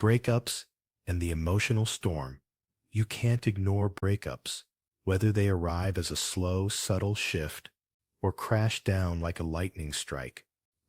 Breakups and the emotional storm. You can't ignore breakups, whether they arrive as a slow, subtle shift or crash down like a lightning strike,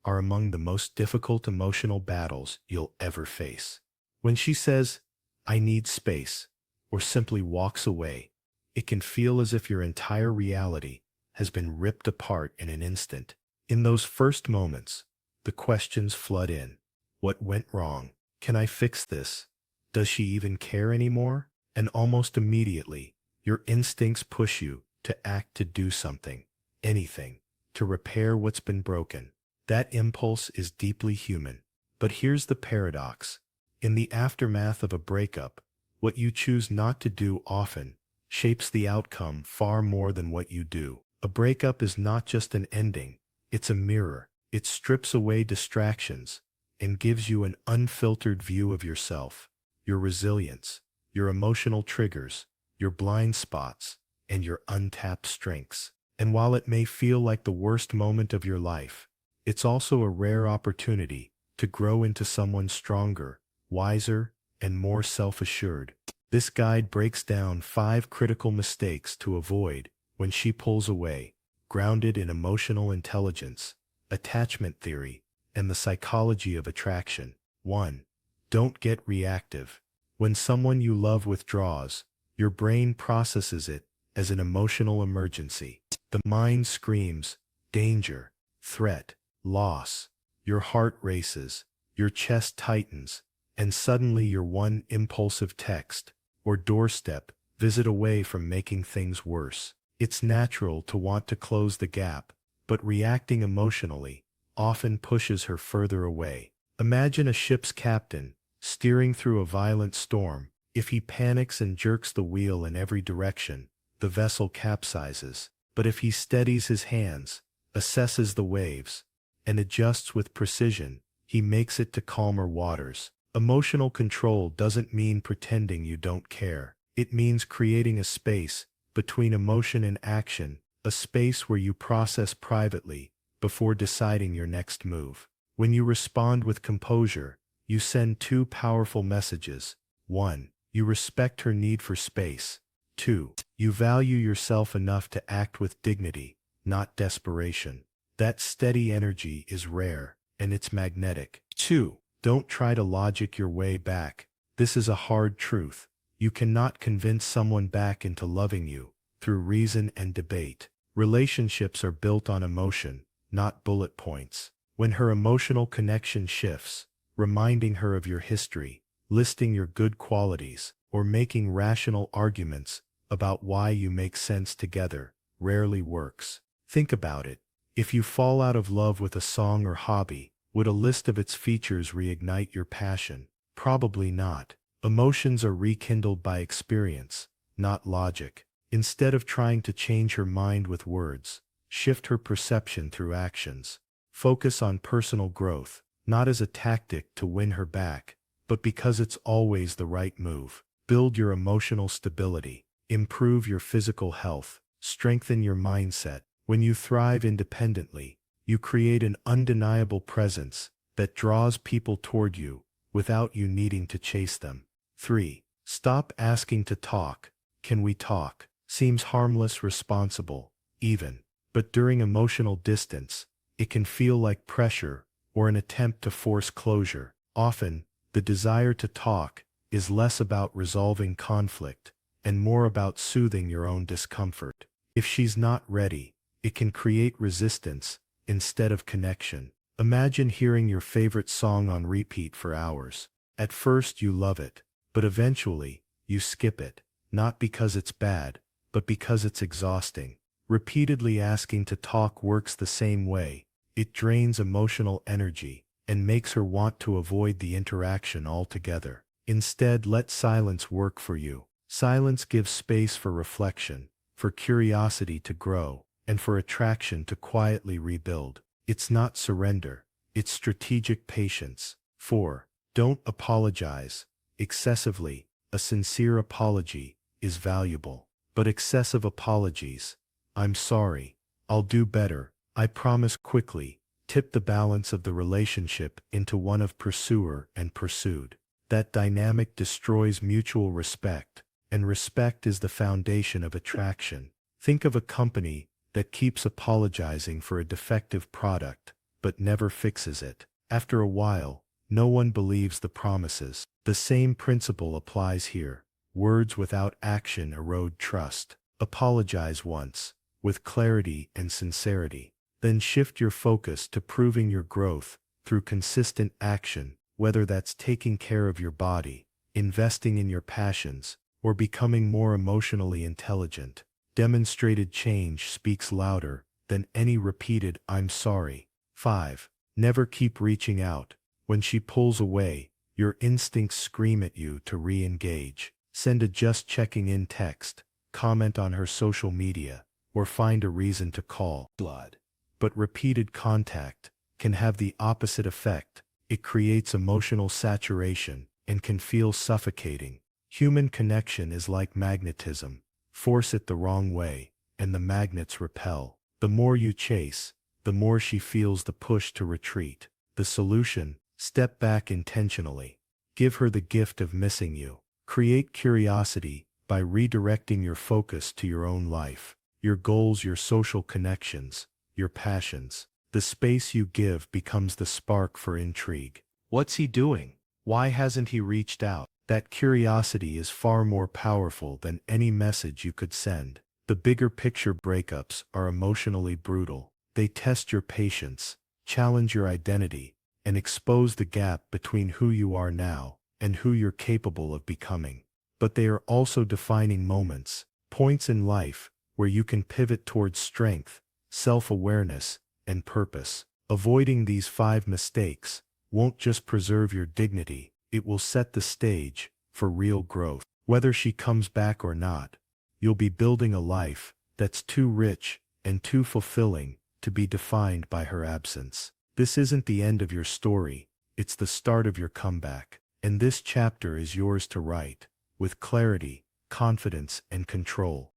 are among the most difficult emotional battles you'll ever face. When she says, "I need space," or simply walks away, it can feel as if your entire reality has been ripped apart in an instant. In those first moments, the questions flood in. What went wrong? Can I fix this? Does she even care anymore? And almost immediately, your instincts push you to act, to do something, anything, to repair what's been broken. That impulse is deeply human. But here's the paradox. In the aftermath of a breakup, what you choose not to do often shapes the outcome far more than what you do. A breakup is not just an ending, it's a mirror. It strips away distractions and gives you an unfiltered view of yourself, your resilience, your emotional triggers, your blind spots, and your untapped strengths. And while it may feel like the worst moment of your life, it's also a rare opportunity to grow into someone stronger, wiser, and more self-assured. This guide breaks down 5 critical mistakes to avoid when she pulls away, grounded in emotional intelligence, attachment theory, and the psychology of attraction. 1. Don't get reactive. When someone you love withdraws, your brain processes it as an emotional emergency. The mind screams, danger, threat, loss. Your heart races, your chest tightens, and suddenly you're one impulsive text or doorstep visit away from making things worse. It's natural to want to close the gap, but reacting emotionally often pushes her further away. Imagine a ship's captain steering through a violent storm. If he panics and jerks the wheel in every direction, the vessel capsizes. But if he steadies his hands, assesses the waves, and adjusts with precision, he makes it to calmer waters. Emotional control doesn't mean pretending you don't care. It means creating a space between emotion and action, a space where you process privately before deciding your next move. When you respond with composure, you send 2 powerful messages. 1. You respect her need for space. 2. You value yourself enough to act with dignity, not desperation. That steady energy is rare, and it's magnetic. 2. Don't try to logic your way back. This is a hard truth. You cannot convince someone back into loving you through reason and debate. Relationships are built on emotion, not bullet points. When her emotional connection shifts, reminding her of your history, listing your good qualities, or making rational arguments about why you make sense together, rarely works. Think about it. If you fall out of love with a song or hobby, would a list of its features reignite your passion? Probably not. Emotions are rekindled by experience, not logic. Instead of trying to change her mind with words, shift her perception through actions. Focus on personal growth, not as a tactic to win her back, but because it's always the right move. Build your emotional stability. Improve your physical health. Strengthen your mindset. When you thrive independently, you create an undeniable presence that draws people toward you without you needing to chase them. 3. Stop asking to talk. Can we talk? Seems harmless, responsible, even. But during emotional distance, it can feel like pressure or an attempt to force closure. Often, the desire to talk is less about resolving conflict and more about soothing your own discomfort. If she's not ready, it can create resistance instead of connection. Imagine hearing your favorite song on repeat for hours. At first you love it, but eventually, you skip it, not because it's bad, but because it's exhausting. Repeatedly asking to talk works the same way. It drains emotional energy and makes her want to avoid the interaction altogether. Instead, let silence work for you. Silence gives space for reflection, for curiosity to grow, and for attraction to quietly rebuild. It's not surrender, it's strategic patience. 4. Don't apologize excessively. A sincere apology is valuable, but excessive apologies, "I'm sorry, I'll do better, I promise," quickly tip the balance of the relationship into one of pursuer and pursued. That dynamic destroys mutual respect, and respect is the foundation of attraction. Think of a company that keeps apologizing for a defective product, but never fixes it. After a while, no one believes the promises. The same principle applies here. Words without action erode trust. Apologize once, with clarity and sincerity. Then shift your focus to proving your growth through consistent action, whether that's taking care of your body, investing in your passions, or becoming more emotionally intelligent. Demonstrated change speaks louder than any repeated "I'm sorry." 5. Never keep reaching out. When she pulls away, your instincts scream at you to re-engage. Send a just checking in text, comment on her social media, or find a reason to call. But repeated contact can have the opposite effect. It creates emotional saturation and can feel suffocating. Human connection is like magnetism. Force it the wrong way, and the magnets repel. The more you chase, the more she feels the push to retreat. The solution: step back intentionally. Give her the gift of missing you. Create curiosity by redirecting your focus to your own life, your goals, your social connections, your passions. The space you give becomes the spark for intrigue. What's he doing? Why hasn't he reached out? That curiosity is far more powerful than any message you could send. The bigger picture breakups are emotionally brutal. They test your patience, challenge your identity, and expose the gap between who you are now and who you're capable of becoming. But they are also defining moments, points in life where you can pivot towards strength, self-awareness, and purpose. Avoiding these 5 mistakes won't just preserve your dignity, it will set the stage for real growth. Whether she comes back or not, you'll be building a life that's too rich and too fulfilling to be defined by her absence. This isn't the end of your story, it's the start of your comeback. And this chapter is yours to write, with clarity, confidence, and control.